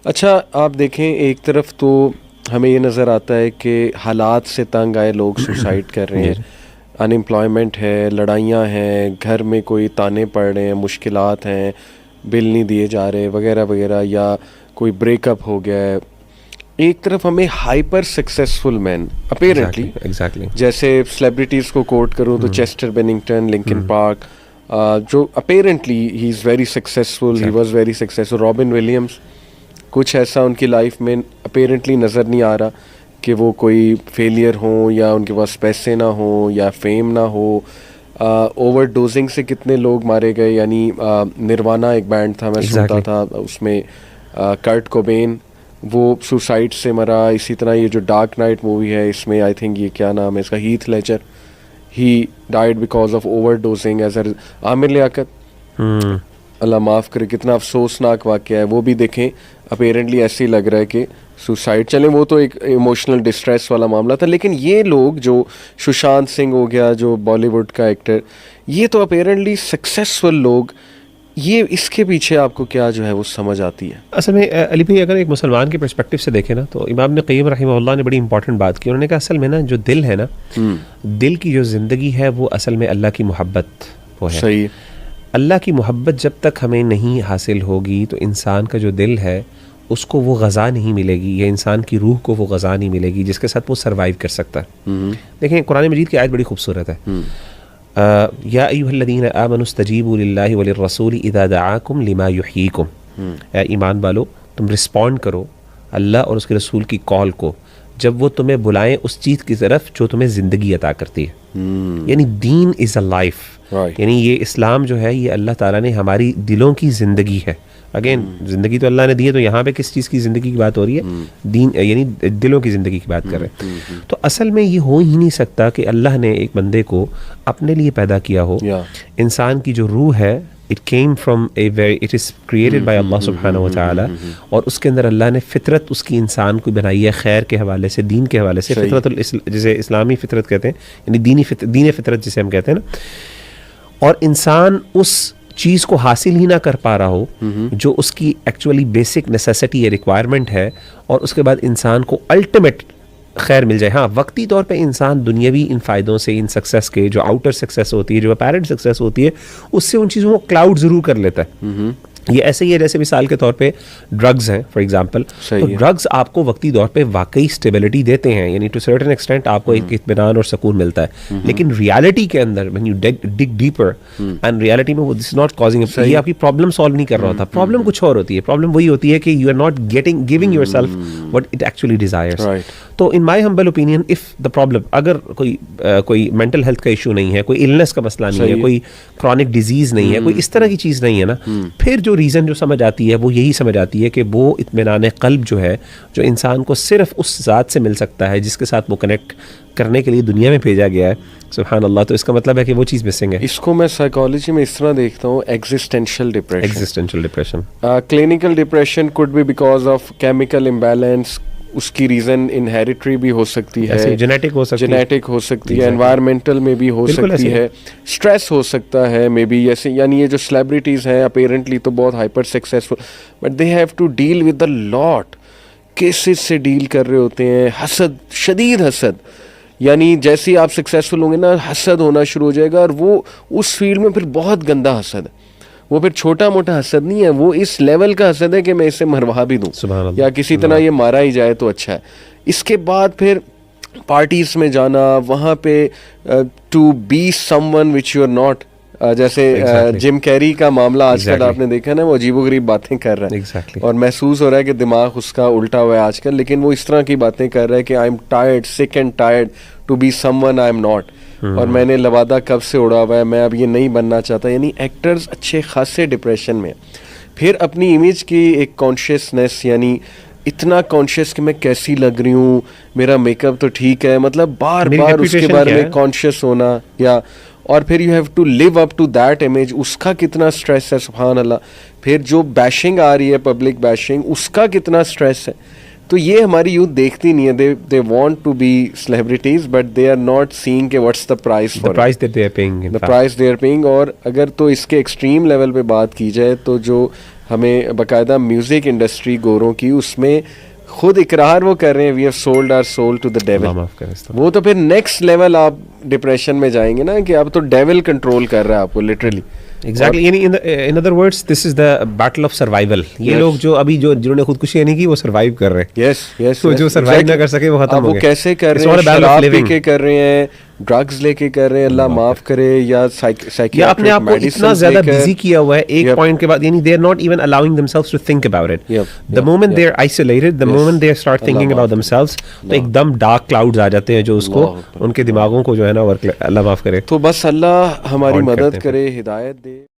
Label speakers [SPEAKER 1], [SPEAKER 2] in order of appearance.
[SPEAKER 1] अच्छा आप देखें, एक तरफ तो हमें ये नज़र आता है कि हालात से तंग आए लोग सुसाइड कर रहे हैं, अनएम्प्लॉयमेंट है, लड़ाइयाँ हैं, घर में कोई ताने पड़ रहे हैं, मुश्किलात हैं, बिल नहीं दिए जा रहे वगैरह वगैरह, या कोई ब्रेकअप हो गया है। एक तरफ हमें hyper successful man apparently,
[SPEAKER 2] exactly
[SPEAKER 1] जैसे सेलिब्रिटीज़ को कोट करूँ तो चेस्टर बेनिंगटन, लिंकन पार्क, जो apparently he is very successful, he was very successful. Robin Williams, कुछ ऐसा उनकी लाइफ में अपेरेंटली नज़र नहीं आ रहा कि वो कोई फेलियर हो या उनके पास पैसे ना हो या फेम ना हो। ओवर डोजिंग से कितने लोग मारे गए, यानी निर्वाणा एक बैंड था, मैं सुनता था, उसमें कर्ट कोबेन वो सुसाइड से मरा। इसी तरह ये जो डार्क नाइट मूवी है, इसमें आई थिंक ये क्या नाम है इसका, Heath Ledger, he died because of overdosing. As Aamir Liaquat, अल्लाह माफ़ करे, कितना अफसोसनाक वाक़या है वो भी देखें। अपेरेंटली ऐसे ही लग रहा है कि सुसाइड, चलें वो तो एक इमोशनल डिस्ट्रेस वाला मामला था, लेकिन ये लोग जो सुशांत सिंह हो गया, जो बॉलीवुड का एक्टर, ये तो अपेरेंटली सक्सेसफुल लोग, ये इसके पीछे आपको क्या जो है वो समझ आती है?
[SPEAKER 2] असल में अली भाई, अगर एक मुसलमान के पर्सपेक्टिव से देखें ना, तो इमाम ने क़य्यिम रहमहुल्लाह ने बड़ी इंपॉर्टेंट बात की। उन्होंने कहा असल में ना जो दिल है ना, दिल की जो ज़िंदगी है वो असल में अल्लाह की मोहब्बत वो है।
[SPEAKER 1] सही।
[SPEAKER 2] अल्लाह की मोहब्बत जब तक हमें नहीं हासिल होगी तो इंसान का जो दिल है उसको वो ग़ज़ा नहीं मिलेगी, या इंसान की रूह को वो ग़ज़ा नहीं मिलेगी जिसके साथ वो सर्वाइव कर सकता है। देखें कुरान मजीद की आयत बड़ी खूबसूरत है, या अय्युहल्लज़ीना आमनुस्तजीबू लिल्लाहि वलिर्रसूली इज़ा दआकुम लिमा युहयीकुम। ईमान वालो, तुम रिस्पॉन्ड करो अल्लाह और उसके रसूल की कॉल को जब वो तुम्हें बुलाएं उस चीज़ की तरफ जो तुम्हें ज़िंदगी अता करती है। यानी दीन इज़ अ लाइफ, यानी ये इस्लाम जो है ये अल्लाह ताला ने हमारी दिलों की ज़िंदगी है। अगेन ज़िंदगी तो अल्लाह ने दी है, तो यहाँ पे किस चीज़ की ज़िंदगी की बात हो रही है? दीन, यानी दिलों की ज़िंदगी की बात कर रहे हैं। तो असल में ये हो ही नहीं सकता कि अल्लाह ने एक बंदे को अपने लिए पैदा किया हो। इंसान की जो रूह है, it came from a very, it is created by अल्लाह सुब्हानहू व तआला, और उसके अंदर अल्लाह ने फितरत उसकी इंसान को बनाई है खैर के हवाले से, दीन के हवाले से। फितरत जिसे इस्लामी फितरत कहते हैं, यानी दीन फितरत जिसे हम कहते हैं ना। और इंसान उस चीज़ को हासिल ही ना कर पा रहा हो जो उसकी एक्चुअली बेसिक नेसेसिटी या रिक्वायरमेंट है, और उसके बाद इंसान को अल्टीमेट खैर मिल जाए। हाँ, वक्ती तौर पे इंसान दुनियावी इन फ़ायदों से, इन सक्सेस के, जो आउटर सक्सेस होती है, जो अपैरेंट सक्सेस होती है, उससे उन चीज़ों को क्लाउड ज़रूर कर लेता है। ये ऐसे ही है जैसे मिसाल के तौर पे ड्रग्स हैं फॉर एग्जांपल। तो ड्रग्स आपको वक्ती तौर पे वाकई स्टेबिलिटी देते हैं, यानी टू सर्टेन एक्सटेंट आपको एक इत्मीनान और सुकून मिलता है, लेकिन रियलिटी के अंदर when you dig deeper and reality में वो दिस इज नॉट कॉजिंग, ये आपकी प्रॉब्लम सॉल्व नहीं कर रहा होता। प्रॉब्लम कुछ और होती है। प्रॉब्लम वही होती है कि you are not giving yourself what it actually desires. तो in my humble opinion, if the problem, अगर कोई मेंटल हेल्थ का इशू नहीं है, कोई इलनेस का मसला नहीं है, कोई क्रॉनिक डिजीज़ नहीं है, कोई इस तरह की चीज़ नहीं है ना, फिर जो रीज़न जो समझ आती है वो यही समझ आती है कि वो इत्मीनान क़ल्ब जो है, जो इंसान को सिर्फ उस ज़ात से मिल सकता है जिसके साथ वो कनेक्ट करने के लिए दुनिया में भेजा गया है। सुभान अल्लाह। तो इसका मतलब है कि वो चीज़ मिसिंग है।
[SPEAKER 1] इसको मैं साइकोलॉजी में इस तरह देखता हूँ, existential depression. Clinical depression could be because of chemical imbalance, उसकी रीज़न इनहेरिटरी भी हो सकती है, जेनेटिक हो सकती है, एनवायरमेंटल में भी हो सकती है, स्ट्रेस हो सकता है मे बी। ऐसे यानी ये जो सेलिब्रिटीज़ हैं अपेरेंटली तो बहुत hyper successful, but they have to deal with the lot cases से डील कर रहे होते हैं। हसद, शदीद हसद, यानी जैसे ही आप सक्सेसफुल होंगे ना, हसद होना शुरू हो जाएगा, और वो उस फील्ड में फिर बहुत गंदा हसद है। वो फिर छोटा मोटा हसद नहीं है, वो इस लेवल का हसद है कि मैं इसे मरवा भी दूं या किसी तरह ये मारा ही जाए तो अच्छा है। इसके बाद फिर पार्टीज में जाना, वहाँ पे to be someone which you are not, जैसे जिम कैरी का मामला आजकल आपने देखा ना, वो अजीबोगरीब बातें कर रहा है और महसूस हो रहा है कि दिमाग उसका उल्टा हुआ है आजकल, लेकिन वो इस तरह की बातें कर रहा है कि I am tired, sick and tired to be someone I am not, और मैंने लबादा कब से उड़ा हुआ है, मैं अब ये नहीं बनना चाहता। यानी एक्टर्स अच्छे खासे डिप्रेशन में। फिर अपनी इमेज की एक कॉन्शियसनेस, यानी इतना कॉन्शियस कि मैं कैसी लग रही हूँ, मेरा मेकअप तो ठीक है, मतलब बार बार उसके बारे में कॉन्शियस होना, या और फिर you have to live up to that image, उसका कितना स्ट्रेस है, सुभान अल्लाह। फिर जो बैशिंग आ रही है, पब्लिक बैशिंग, उसका कितना स्ट्रेस है। तो ये हमारी यूथ देखती नहीं है, they want to be celebrities but they are not seeing के what's the price for, the price that they are paying. और अगर तो इसके एक्सट्रीम लेवल पे बात की जाए तो जो हमें बाकायदा म्यूजिक इंडस्ट्री गोरों की उसमें खुद इकरार वो कर रहे हैं, we have sold our soul to the devil. वो तो फिर नेक्स्ट लेवल आप डिप्रेशन में जाएंगे ना कि अब तो डेविल कंट्रोल कर रहा है आपको लिटरली।
[SPEAKER 2] एग्जैक्टली, यानी in other words this is the battle of survival. ये लोग जो अभी जिन्होंने खुदकुशी नहीं की वो सर्वाइव कर रहे हैं।
[SPEAKER 1] यस
[SPEAKER 2] तो जो सर्वाइव ना कर सके वो खत्म हो गए।
[SPEAKER 1] वो कैसे कर रहे हैं, शराब पी के कर रहे हैं, ड्रग्स लेके कर रहे हैं, अल्लाह माफ करे, या साइकियाट्रिक
[SPEAKER 2] अपने आप को इतना ज्यादा बिजी किया हुआ है एक पॉइंट के बाद, यानी they are not even allowing themselves to think about it. The moment they are isolated, the moment they start thinking about themselves, तो एकदम डार्क क्लाउड्स आ जाते हैं जो उसको उनके दिमागों को जो है ना, अल्लाह माफ करे।
[SPEAKER 1] तो बस अल्लाह हमारी मदद करे, हिदायत दे।